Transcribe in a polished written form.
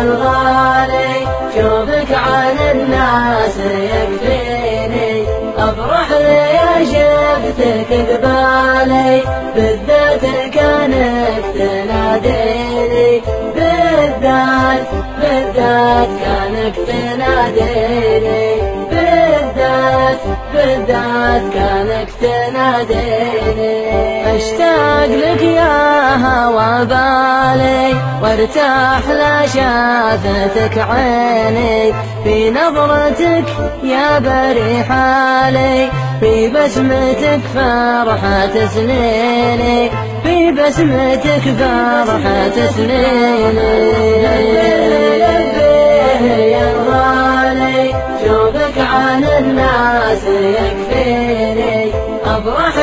يا الغالي شوفك عن الناس يكفيني، أفرح لي شفتك قبالي بالذات كانك تناديني، بالذات كانك تناديني، بالذات كانك تناديني. اشتاق لك يا هوى بالي وارتاح لشافتك عيني، في نظرتك يا بري حالي، في بسمتك فرحة سنيني، في بسمتك فرحة سنيني. يا الغالي شوفك عن الناس يكفيني، أفرح